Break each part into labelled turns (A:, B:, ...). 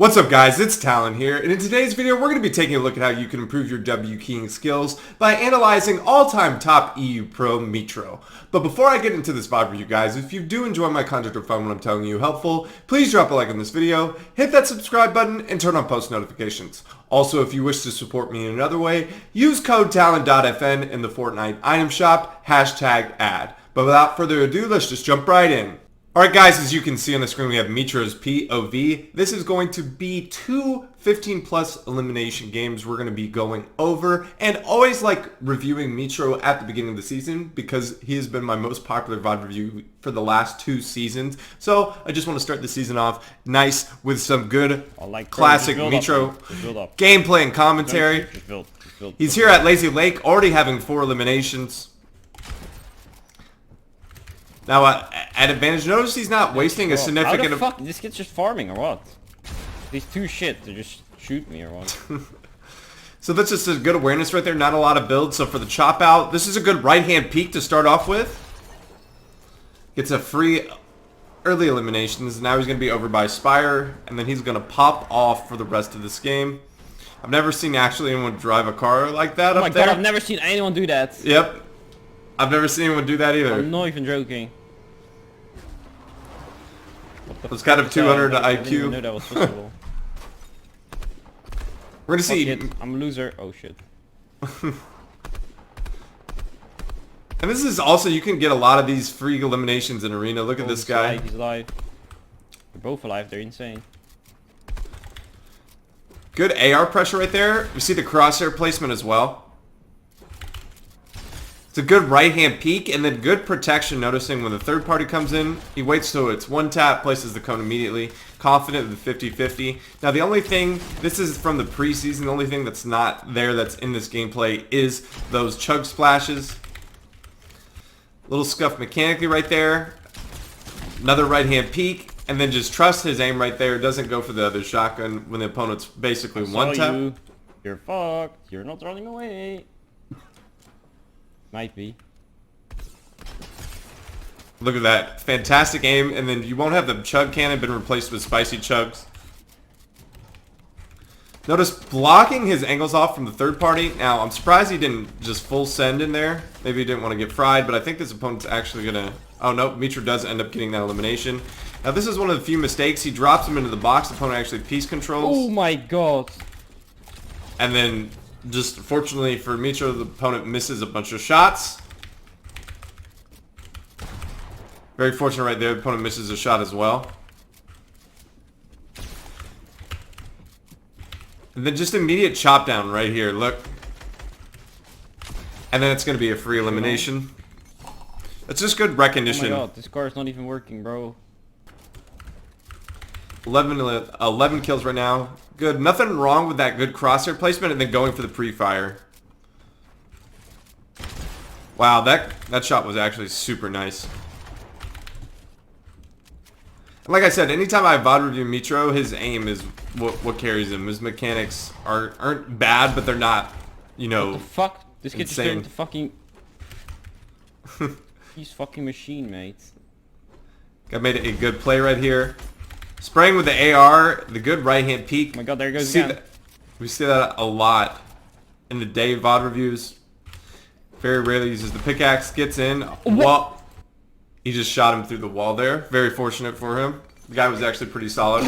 A: What's up guys, it's Talon here, and in today's video we're going to be taking a look at how you can improve your W keying skills by analyzing all-time top EU pro Mitr0. But before I get into this VOD review guys, if you do enjoy my content or find what I'm telling you helpful, please drop a like on this video, hit that subscribe button, and turn on post notifications. Also, if you wish to support me in another way, use code Talon.fn in the Fortnite item shop, #ad. But without further ado, let's just jump right in. Alright guys, as you can see on the screen we have Mitr0's POV. This is going to be two 15 plus elimination games we're going to be going over, and always like reviewing Mitr0 at the beginning of the season because he has been my most popular VOD review for the last 2 seasons. So I just want to start the season off nice with some good classic Mitr0 gameplay and commentary. He's here at Lazy Lake already having 4 eliminations. Now, at advantage, notice he's not wasting a significant...
B: How the fuck? This kid's just farming, or what? These two shit, they just shoot me, or what?
A: So that's just a good awareness right there, not a lot of build. So for the chop out, this is a good right-hand peek to start off with. Gets a free early eliminations. Now he's going to be over by Spire, and then he's going to pop off for the rest of this game. I've never seen actually anyone drive a car like that up there.
B: Oh my god, I've never seen anyone do that.
A: Yep. I've never seen anyone do that either.
B: I'm not even joking.
A: It's kind of 200 IQ.
B: I didn't even know that was possible.
A: We're gonna see.
B: I'm a loser. Oh shit.
A: And this is also, you can get a lot of these free eliminations in arena. Look at this guy.
B: He's alive. They're both alive. They're insane.
A: Good AR pressure right there. We see the crosshair placement as well. It's a good right-hand peek, and then good protection, noticing when the third party comes in, he waits till it's one tap, places the cone immediately, confident with the 50-50. Now the only thing, this is from the preseason, the only thing that's not there that's in this gameplay is those chug splashes. Little scuff mechanically right there. Another right-hand peek, and then just trust his aim right there. Doesn't go for the other shotgun when the opponent's basically one tap.
B: You're fucked. You're not running away. Might be.
A: Look at that. Fantastic aim, and then you won't have the chug cannon been replaced with spicy chugs. Notice blocking his angles off from the third party. Now, I'm surprised he didn't just full send in there. Maybe he didn't want to get fried, but I think this opponent's actually going to... Oh, no, Mitr0 does end up getting that elimination. Now, this is one of the few mistakes. He drops him into the box. The opponent actually piece controls.
B: Oh, my God.
A: And then... just fortunately for Mitr0, the opponent misses a bunch of shots. Very fortunate right there. The opponent misses a shot as well. And then just immediate chop down right here. Look. And then it's going to be a free elimination. It's just good recognition.
B: Oh my god, this car is not even working, bro.
A: 11 kills right now. Good. Nothing wrong with that good crosshair placement and then going for the pre-fire. Wow, that shot was actually super nice. And like I said, anytime I VOD review Mitr0, his aim is what carries him. His mechanics aren't bad, but they're not, you know,
B: what the fuck? This kid just turned into fucking... He's fucking machine, mate.
A: Got made a good play right here. Spraying with the AR, the good right-hand peek.
B: Oh my god, there it goes again.
A: We see that a lot in the day VOD reviews. Very rarely uses the pickaxe, gets in. Well, he just shot him through the wall there. Very fortunate for him. The guy was actually pretty solid.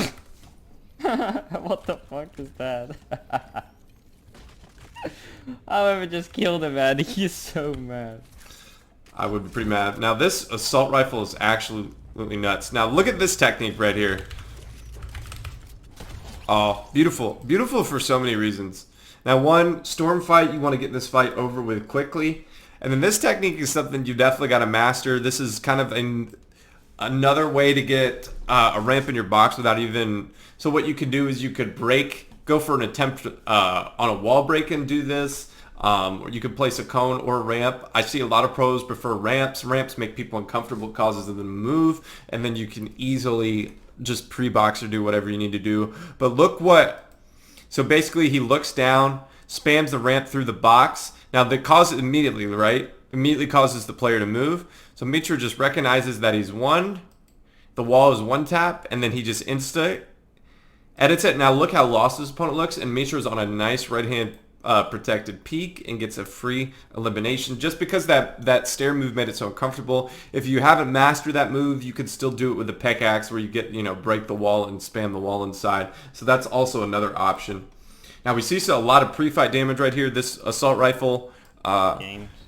B: What the fuck is that? However, just killed him, man. He's so mad.
A: I would be pretty mad. Now, this assault rifle is absolutely nuts. Now, look at this technique right here. Oh, beautiful. Beautiful for so many reasons. Now, one, storm fight, you want to get this fight over with quickly. And then this technique is something you definitely got to master. This is kind of another way to get a ramp in your box without even... So what you could do is you could go for an attempt on a wall break and do this. Or you could place a cone or a ramp. I see a lot of pros prefer ramps. Ramps make people uncomfortable, causes them to move. And then you can easily... just pre-box or do whatever you need to do. But look what... So basically he looks down, spams the ramp through the box. Now that causes immediately, right? Immediately causes the player to move. So Mitr0 just recognizes that he's one. The wall is one tap, and then he just insta. Edits it. Now look how lost his opponent looks, and Mitr0's on a nice right-hand protected peek and gets a free elimination just because that stair move made it so uncomfortable. If you haven't mastered that move, you could still do it with the pickaxe where you get, break the wall and spam the wall inside. So that's also another option. Now we see a lot of pre-fight damage right here. This assault rifle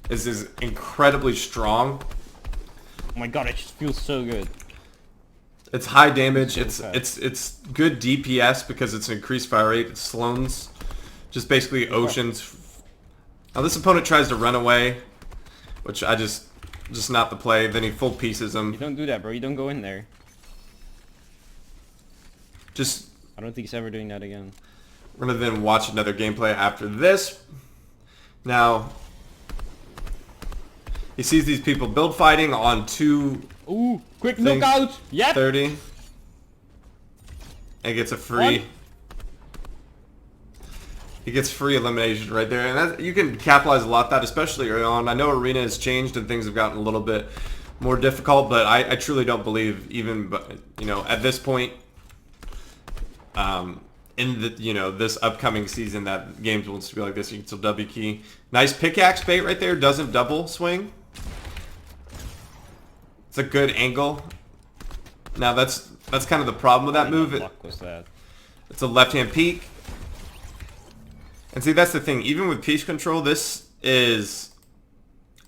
A: is incredibly strong.
B: Oh my god, it just feels so good.
A: It's high damage.
B: So
A: it's good DPS because it's an increased fire rate. It's Sloan's, just basically Ocean's. Now this opponent tries to run away, which I just not the play. Then he full pieces him.
B: You don't do that, bro. You don't go in there.
A: Just.
B: I don't think he's ever doing that again.
A: We're gonna then watch another gameplay after this. Now he sees these people build fighting on two.
B: Ooh, quick knockout! Yep!
A: 30. And gets a free. He gets free elimination right there. And that, you can capitalize a lot that, especially early on. I know Arena has changed and things have gotten a little bit more difficult, but I truly don't believe even, at this point, in the, this upcoming season that games will be like this. You can still W key. Nice pickaxe bait right there. Doesn't double swing. It's a good angle. Now that's kind of the problem with that move.
B: What was that?
A: It's a left-hand peek. And see, that's the thing. Even with piece control, this is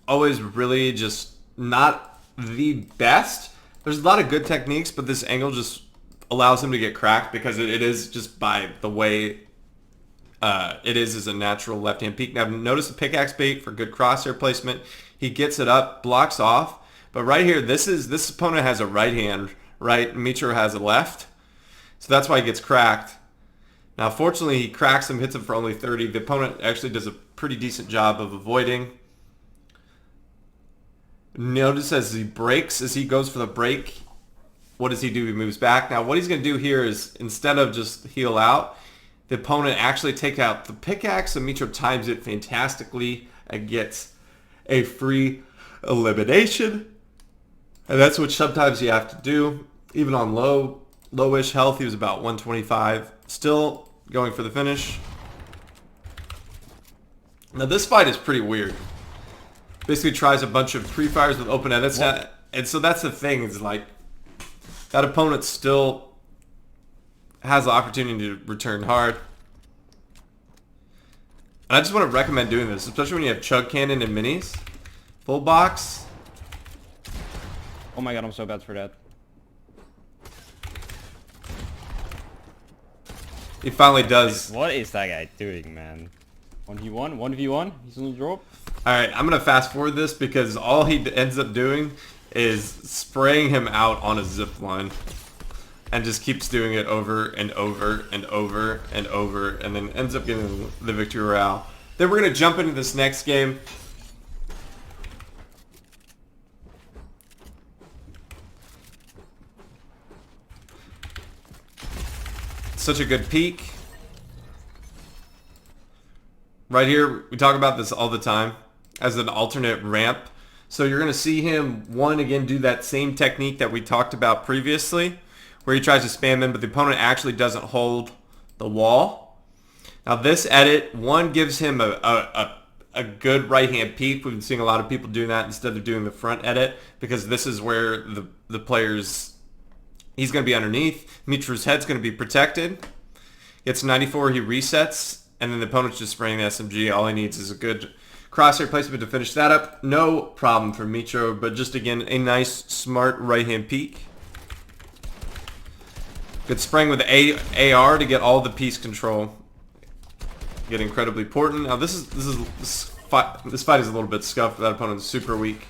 A: always really just not the best. There's a lot of good techniques, but this angle just allows him to get cracked because it is just by the way it is a natural left-hand peek. Now notice the pickaxe bait for good crosshair placement. He gets it up, blocks off. But right here, this opponent has a right hand, right? Mitr0 has a left. So that's why he gets cracked. Now, fortunately, he cracks him, hits him for only 30. The opponent actually does a pretty decent job of avoiding. Notice as he breaks, as he goes for the break, what does he do? He moves back. Now, what he's going to do here is, instead of just heal out, the opponent actually take out the pickaxe, and Mitr0 times it fantastically and gets a free elimination. And that's what sometimes you have to do. Even on lowish health, he was about 125. Still going for the finish. Now this fight is pretty weird. Basically tries a bunch of pre-fires with open edits. And so that's the thing, is like that opponent still has the opportunity to return hard. And I just want to recommend doing this, especially when you have chug cannon and minis. Full box.
B: Oh my god, I'm so bad for that.
A: He finally does.
B: What is that guy doing, man? 1v1? 1v1? He's on the drop?
A: Alright, I'm going to fast forward this because all he ends up doing is spraying him out on a zip line. And just keeps doing it over and over and over and over. And then ends up getting the victory royale. Then we're going to jump into this next game. Such a good peek. Right here, we talk about this all the time as an alternate ramp. So you're going to see him, again, do that same technique that we talked about previously, where he tries to spam in, but the opponent actually doesn't hold the wall. Now this edit, gives him a good right-hand peek. We've been seeing a lot of people doing that instead of doing the front edit, because this is where the player's... He's going to be underneath. Mitr0's head's going to be protected. Gets 94, he resets, and then the opponent's just spraying the SMG. All he needs is a good crosshair placement to finish that up. No problem for Mitr0, but just again, a nice, smart right-hand peek. Good spraying with the AR to get all the piece control. Get incredibly important. Now this fight is a little bit scuffed. That opponent's super weak.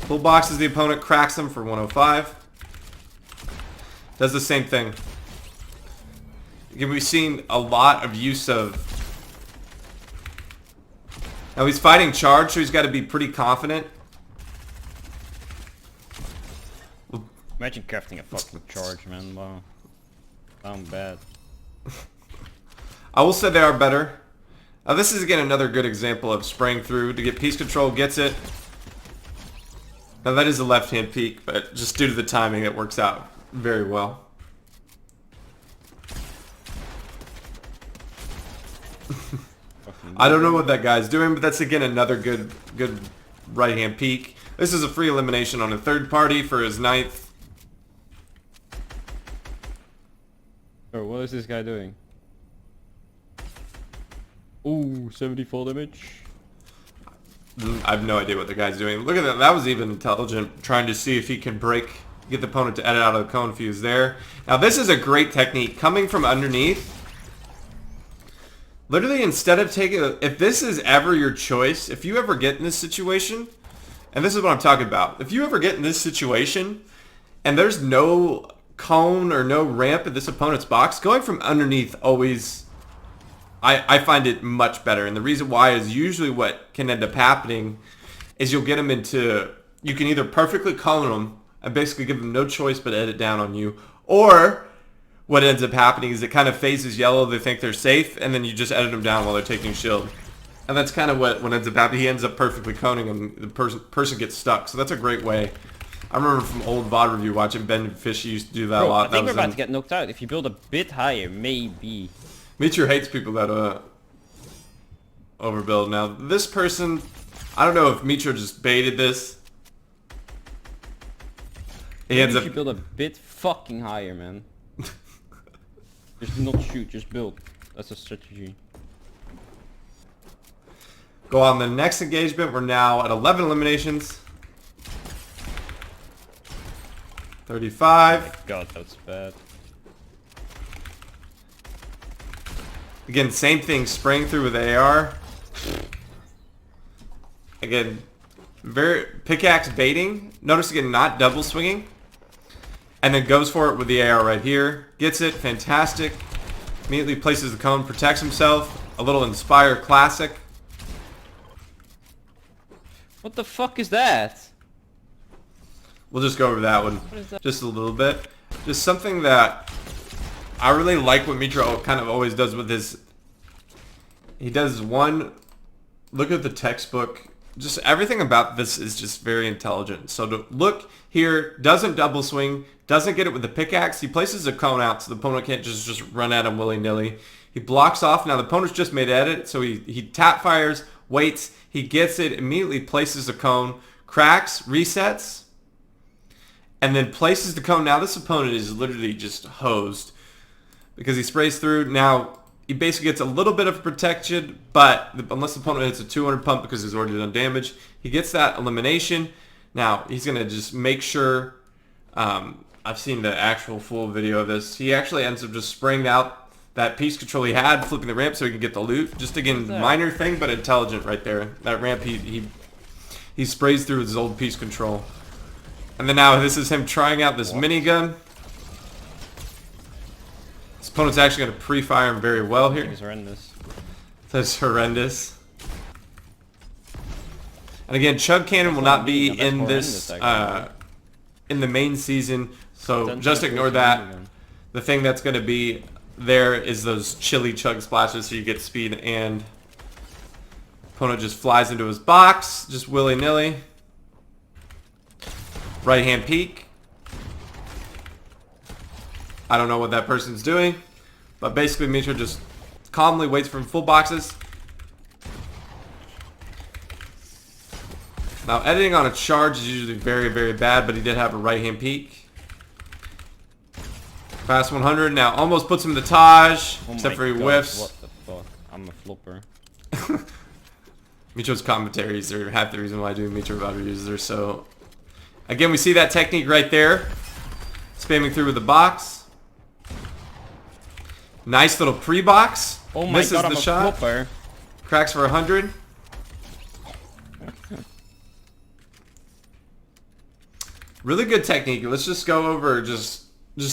A: Full boxes the opponent, cracks him for 105. Does the same thing. Again, we've seen a lot of use of... Now he's fighting charge, so he's got to be pretty confident.
B: Imagine crafting a fucking charge, man. Wow. Sound bad.
A: I will say they are better. This is again another good example of spraying through to get piece control, gets it. Now that is a left-hand peek, but just due to the timing, it works out very well. I don't know what that guy's doing, but that's again another good right-hand peek. This is a free elimination on a third party for his 9th.
B: Oh, what is this guy doing? Ooh, 74 damage.
A: I have no idea what the guy's doing. Look at that. That was even intelligent, trying to see if he can get the opponent to edit out of the cone fuse there. Now this is a great technique. Coming from underneath, literally instead of taking, if this is ever your choice, if you ever get in this situation, and this is what I'm talking about, if you ever get in this situation and there's no cone or no ramp in this opponent's box, going from underneath always, I find it much better. And the reason why is usually what can end up happening is you'll get them into, you can either perfectly cone them and basically give them no choice but edit down on you, or what ends up happening is it kind of phases yellow, they think they're safe, and then you just edit them down while they're taking shield. And that's kind of what ends up happening. He ends up perfectly coning him, the person gets stuck. So that's a great way. I remember from old VOD review watching Ben Fishy used to do that a lot.
B: I think we're about to get knocked out. If you build a bit higher, maybe.
A: Mitr0 hates people that overbuild. Now this person, I don't know if Mitr0 just baited this. He ends up.
B: You build a bit fucking higher, man. Just not shoot, just build. That's a strategy.
A: Go on the next engagement. We're now at 11 eliminations. 35.
B: Oh my god, that's bad.
A: Again, same thing, spraying through with AR. Again, very pickaxe baiting. Notice again, not double swinging. And then goes for it with the AR right here. Gets it, fantastic. Immediately places the cone, protects himself. A little Inspire classic.
B: What the fuck is that?
A: We'll just go over that one just a little bit. Just something that I really like what Mitr0 kind of always does with his. He does one. Look at the textbook. Just everything about this is just very intelligent. So to look here, doesn't double swing, doesn't get it with the pickaxe. He places a cone out so the opponent can't just run at him willy-nilly. He blocks off. Now the opponent's just made edit, so he tap fires, waits, he gets it, immediately places a cone, cracks, resets, and then places the cone. Now this opponent is literally just hosed because he sprays through. Now he basically gets a little bit of protection, but unless the opponent hits a 200 pump because he's already done damage, he gets that elimination. Now he's going to just make sure, I've seen the actual full video of this, he actually ends up just spraying out that piece control he had, flipping the ramp so he can get the loot. Just again, minor thing, but intelligent right there. That ramp, he sprays through his old piece control. And then now this is him trying out this minigun. His opponent's actually going to pre-fire him very well here.
B: That's horrendous.
A: That's horrendous. And again, Chug Cannon will not be in this, in the main season, so just ignore that. The thing that's going to be there is those chili chug splashes, so you get speed, and opponent just flies into his box, just willy-nilly. Right hand peek. I don't know what that person's doing, but basically Mitr0 just calmly waits for full boxes. Now editing on a charge is usually very, very bad, but he did have a right hand peek. Fast 100 now almost puts him in the Taj, except for he whiffs.
B: What the fuck? I'm a flipper.
A: Mitr0's commentaries are half the reason why I do Mitr0 VOD reviews. They're so. Again, we see that technique right there. Spamming through with the box. Nice little pre-box.
B: Oh my
A: Misses
B: god, I'm
A: the
B: a
A: shot.
B: flipper.
A: Cracks for 100. Really good technique. Let's just go over just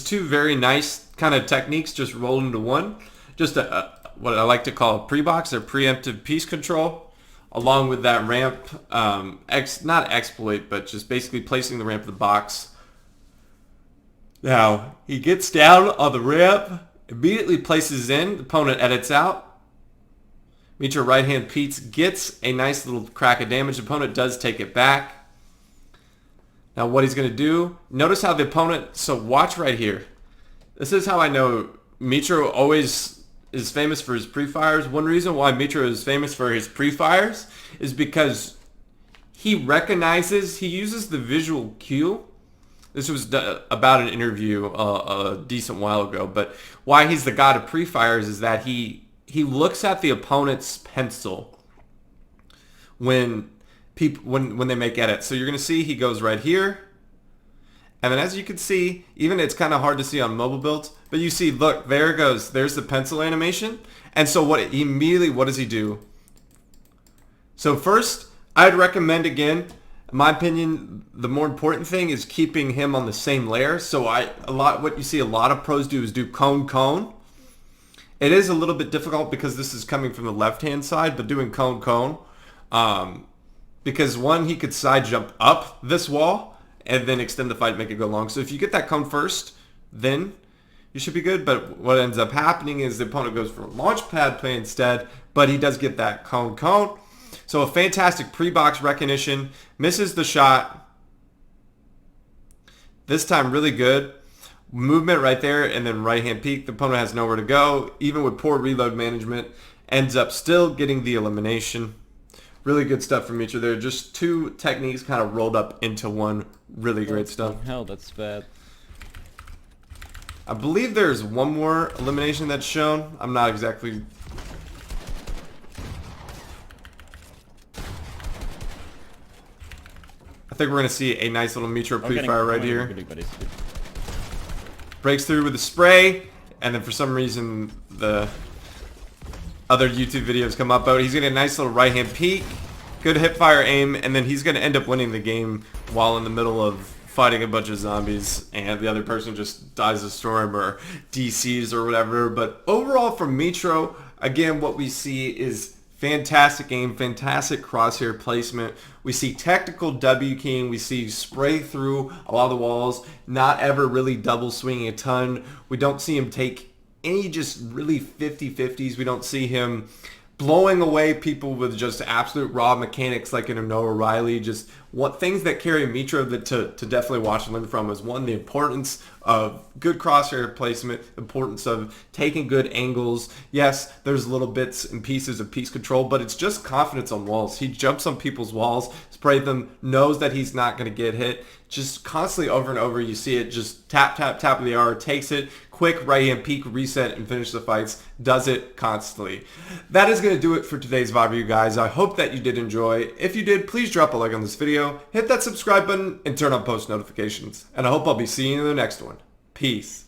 A: two very nice kind of techniques just rolled into one. Just what I like to call a pre-box or preemptive piece control. Along with that ramp, not exploit, but just basically placing the ramp in the box. Now, he gets down on the ramp, immediately places in, the opponent edits out. Mitr0 right-hand peeks, gets a nice little crack of damage. The opponent does take it back. Now what he's going to do, notice how the opponent, so watch right here. This is how I know Mitr0 always is famous for his pre-fires. One reason why Mitr0 is famous for his pre-fires is because he recognizes, he uses the visual cue. This was about an interview a decent while ago, but why he's the god of pre-fires is that he looks at the opponent's pencil when they make edits. So you're going to see he goes right here. And then as you can see, even it's kind of hard to see on mobile builds, but you see, look, there it goes. There's the pencil animation. And so what does he do? So first, I'd recommend, again, in my opinion, the more important thing is keeping him on the same layer. So what you see a lot of pros do is do cone, cone. It is a little bit difficult because this is coming from the left-hand side, but doing cone, cone. Because one, he could side jump up this wall and then extend the fight, make it go long. So if you get that cone first, then you should be good. But what ends up happening is the opponent goes for a launch pad play instead, but he does get that cone, cone. So a fantastic pre-box recognition, misses the shot. This time really good. Movement right there, and then right-hand peek. The opponent has nowhere to go. Even with poor reload management, ends up still getting the elimination. Really good stuff from Mitr0 there. Just two techniques kind of rolled up into one. Really great stuff.
B: Hell, that's bad.
A: I believe there's one more elimination that's shown. I'm not exactly... I think we're going to see a nice little Mitr0 pre-fire right here. Breaks through with a spray, and then for some reason the other YouTube videos come up, but he's getting a nice little right-hand peek, good hip-fire aim, and then he's going to end up winning the game while in the middle of fighting a bunch of zombies, and the other person just dies of storm or DCs or whatever. But overall from Mitr0, again, what we see is fantastic aim, fantastic crosshair placement. We see technical W keying. We see spray through a lot of the walls, not ever really double swinging a ton. We don't see him take any just really 50-50s. We don't see him blowing away people with just absolute raw mechanics like in a Noah Riley. Just what things that carry Mitr0 that to definitely watch and learn from is, one, the importance of good crosshair placement, importance of taking good angles. Yes, there's little bits and pieces of piece control, but it's just confidence on walls. He jumps on people's walls, sprays them, knows that he's not going to get hit. Just constantly over and over, you see it just tap, tap, tap of the R, takes it, quick right-hand peek, reset, and finish the fights. Does it constantly. That is going to do it for today's VOD review, guys. I hope that you did enjoy. If you did, please drop a like on this video, hit that subscribe button, and turn on post notifications. And I hope I'll be seeing you in the next one. Peace.